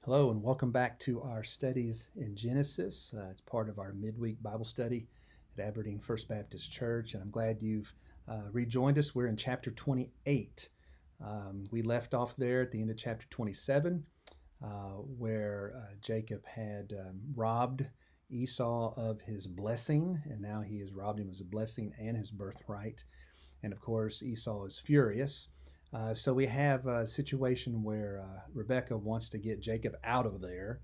Hello, and welcome back to our studies in Genesis. It's part of our midweek Bible study at Aberdeen First Baptist Church, and I'm glad you've rejoined us. We're in chapter 28. We left off there at the end of chapter 27, where Jacob had robbed Esau of his blessing, and now he has robbed him of his blessing and his birthright. And of course, Esau is furious. So we have a situation where Rebecca wants to get Jacob out of there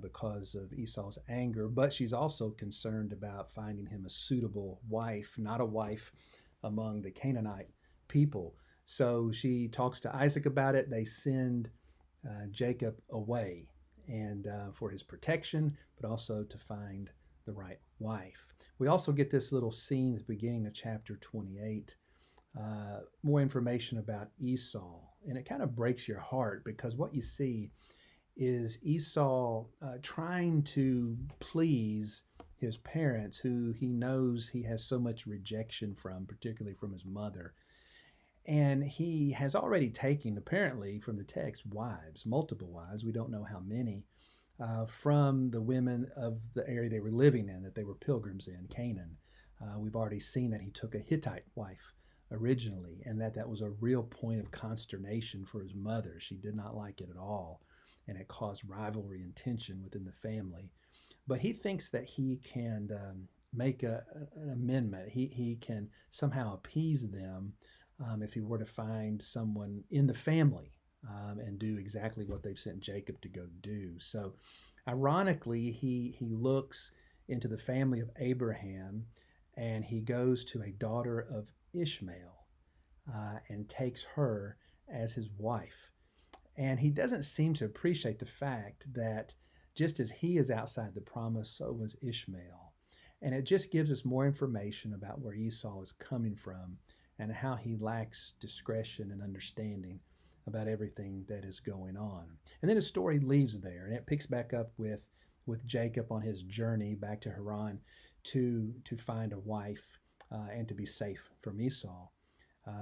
because of Esau's anger, but she's also concerned about finding him a suitable wife, not a wife among the Canaanite people. So she talks to Isaac about it. They send Jacob away and for his protection, but also to find the right wife. We also get this little scene at the beginning of chapter 28. More information about Esau. And it kind of breaks your heart because what you see is Esau trying to please his parents, who he knows he has so much rejection from, particularly from his mother. And he has already taken, apparently, from the text, wives, multiple wives. We don't know how many, from the women of the area they were living in, that they were pilgrims in, Canaan. We've already seen that he took a Hittite wife originally, and that was a real point of consternation for his mother. She did not like it at all, and it caused rivalry and tension within the family. But he thinks that he can make an amendment. He can somehow appease them if he were to find someone in the family and do exactly what they've sent Jacob to go do. So, ironically, he looks into the family of Abraham, and he goes to a daughter of Ishmael and takes her as his wife. And he doesn't seem to appreciate the fact that just as he is outside the promise, so was Ishmael. And it just gives us more information about where Esau is coming from and how he lacks discretion and understanding about everything that is going on. And then his story leaves there, and it picks back up with Jacob on his journey back to Haran to find a wife and to be safe from Esau.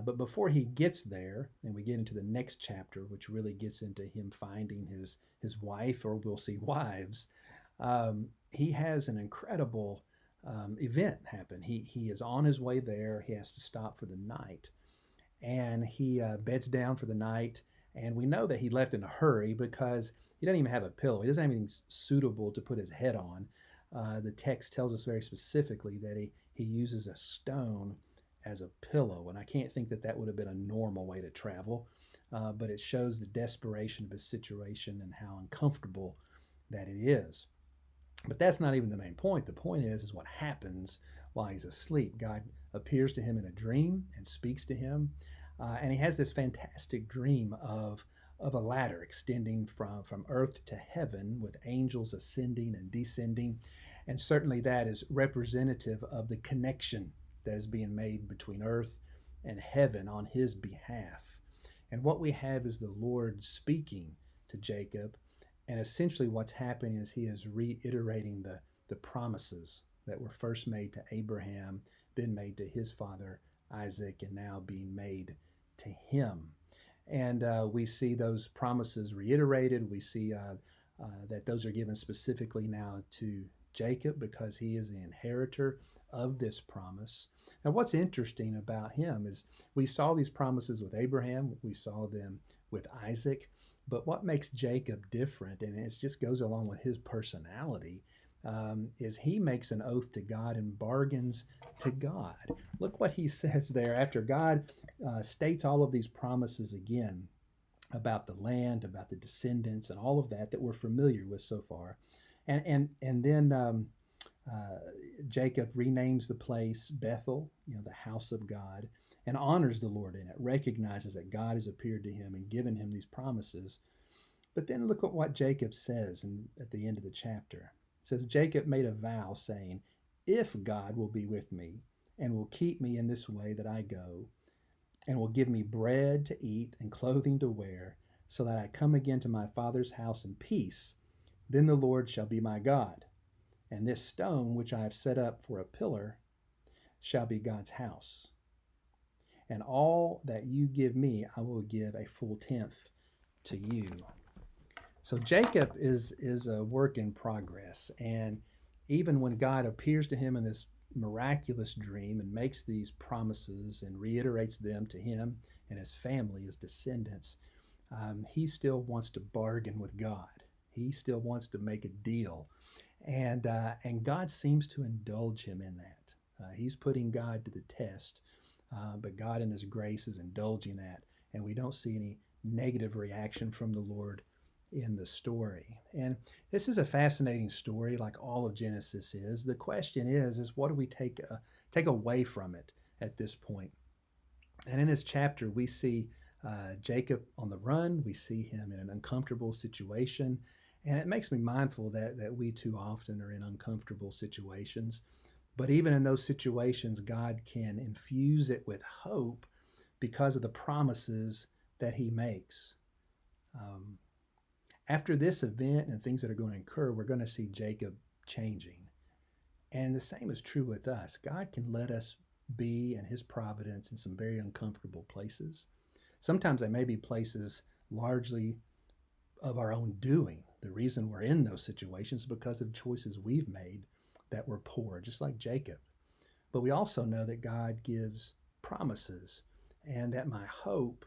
But before he gets there, and we get into the next chapter, which really gets into him finding his wife, or we'll see wives, he has an incredible event happen. He is on his way there. He has to stop for the night, and he beds down for the night. And we know that he left in a hurry because he doesn't even have a pillow. He doesn't have anything suitable to put his head on. The text tells us very specifically that he uses a stone as a pillow. And I can't think that would have been a normal way to travel, but it shows the desperation of his situation and how uncomfortable that it is. But that's not even the main point. The point is what happens while he's asleep. God appears to him in a dream and speaks to him. And he has this fantastic dream of a ladder extending from earth to heaven with angels ascending and descending. And certainly that is representative of the connection that is being made between earth and heaven on his behalf. And what we have is the Lord speaking to Jacob. And essentially what's happening is he is reiterating the promises that were first made to Abraham, then made to his father Isaac, and now being made to him. And we see those promises reiterated. We see that those are given specifically now to Jacob because he is the inheritor of this promise. Now, what's interesting about him is we saw these promises with Abraham, we saw them with Isaac, but what makes Jacob different, and it just goes along with his personality, is he makes an oath to God and bargains to God. Look what he says there after God states all of these promises again about the land, about the descendants, and all of that we're familiar with so far. And then Jacob renames the place Bethel, the house of God, and honors the Lord in it, recognizes that God has appeared to him and given him these promises. But then look at what Jacob says at the end of the chapter. It says, Jacob made a vow saying, if God will be with me and will keep me in this way that I go, and will give me bread to eat and clothing to wear, so that I come again to my father's house in peace, then the Lord shall be my God. And this stone which I have set up for a pillar shall be God's house. And all that you give me, I will give a full tenth to you. So Jacob is a work in progress, and even when God appears to him in this miraculous dream and makes these promises and reiterates them to him and his family, his descendants, he still wants to bargain with God. He still wants to make a deal, and God seems to indulge him in that. He's putting God to the test, but God in His grace is indulging that, and we don't see any negative reaction from the Lord in the story. And this is a fascinating story, like all of Genesis is. The question is what do we take away from it at this point? And in this chapter, we see Jacob on the run. We see him in an uncomfortable situation. And it makes me mindful that we too often are in uncomfortable situations. But even in those situations, God can infuse it with hope because of the promises that He makes. Um, After this event and things that are going to occur, we're going to see Jacob changing. And the same is true with us. God can let us be in His providence in some very uncomfortable places. Sometimes they may be places largely of our own doing. The reason we're in those situations is because of choices we've made that were poor, just like Jacob. But we also know that God gives promises, and that my hope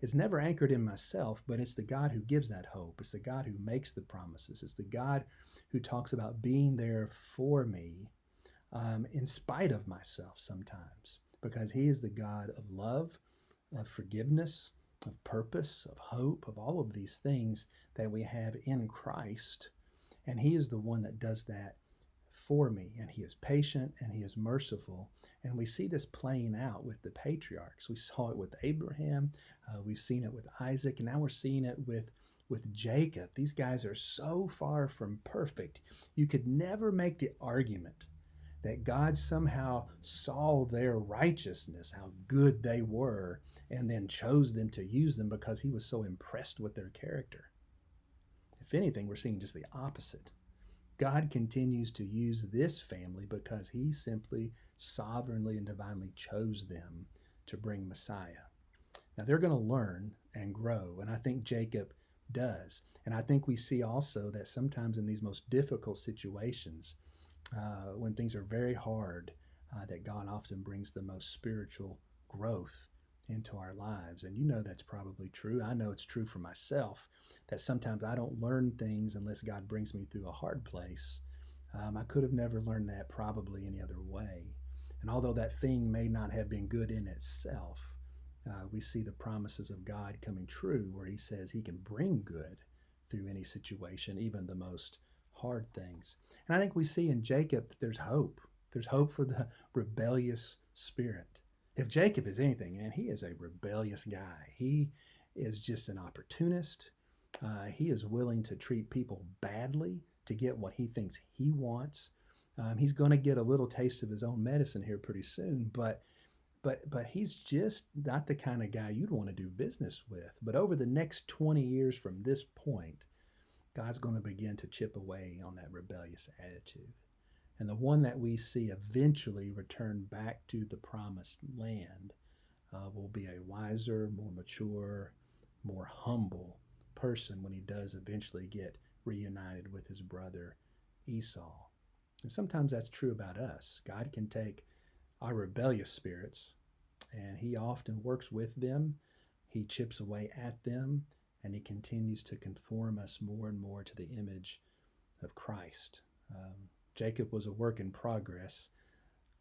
is never anchored in myself, but it's the God who gives that hope. It's the God who makes the promises. It's the God who talks about being there for me in spite of myself sometimes, because He is the God of love, of forgiveness, of purpose, of hope, of all of these things that we have in Christ. And He is the one that does that for me. And He is patient and He is merciful. And we see this playing out with the patriarchs. We saw it with Abraham. We've seen it with Isaac. And now we're seeing it with Jacob. These guys are so far from perfect. You could never make the argument that God somehow saw their righteousness, how good they were, and then chose them to use them because He was so impressed with their character. If anything, we're seeing just the opposite. God continues to use this family because He simply sovereignly and divinely chose them to bring Messiah. Now they're going to learn and grow, and I think Jacob does. And I think we see also that sometimes in these most difficult situations, when things are very hard, that God often brings the most spiritual growth into our lives. And you know that's probably true. I know it's true for myself that sometimes I don't learn things unless God brings me through a hard place. I could have never learned that probably any other way. And although that thing may not have been good in itself, we see the promises of God coming true where He says He can bring good through any situation, even the most hard things. And I think we see in Jacob that there's hope. There's hope for the rebellious spirit. If Jacob is anything, and he is a rebellious guy, he is just an opportunist. He is willing to treat people badly to get what he thinks he wants. He's going to get a little taste of his own medicine here pretty soon, but he's just not the kind of guy you'd want to do business with. But over the next 20 years from this point, God's going to begin to chip away on that rebellious attitude. And the one that we see eventually return back to the promised land will be a wiser, more mature, more humble person when he does eventually get reunited with his brother Esau. And sometimes that's true about us. God can take our rebellious spirits, and He often works with them. He chips away at them, and He continues to conform us more and more to the image of Christ. Jacob was a work in progress.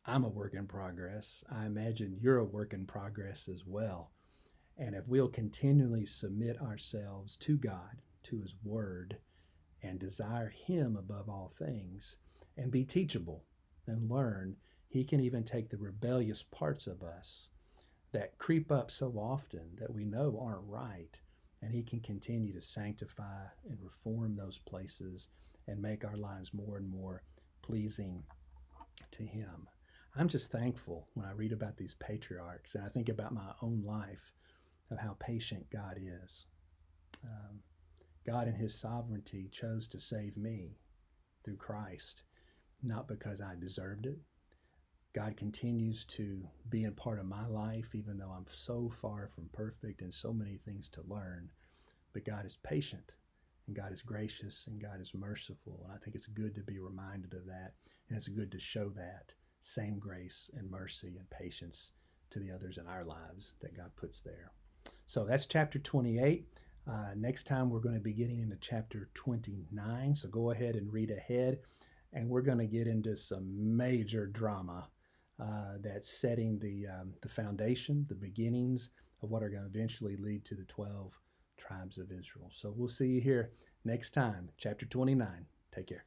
I'm a work in progress. I imagine you're a work in progress as well. And if we'll continually submit ourselves to God, to His Word, and desire Him above all things, and be teachable and learn, He can even take the rebellious parts of us that creep up so often that we know aren't right, and He can continue to sanctify and reform those places and make our lives more and more pleasing to Him. I'm just thankful when I read about these patriarchs and I think about my own life of how patient God is. God in His sovereignty chose to save me through Christ, not because I deserved it. God continues to be in part of my life, even though I'm so far from perfect and so many things to learn. But God is patient, and God is gracious, and God is merciful. And I think it's good to be reminded of that, and it's good to show that same grace and mercy and patience to the others in our lives that God puts there. So that's chapter 28. Next time we're going to be getting into chapter 29. So go ahead and read ahead, and we're going to get into some major drama that's setting the foundation, the beginnings of what are going to eventually lead to the 12 tribes of Israel. So we'll see you here next time, chapter 29. Take care.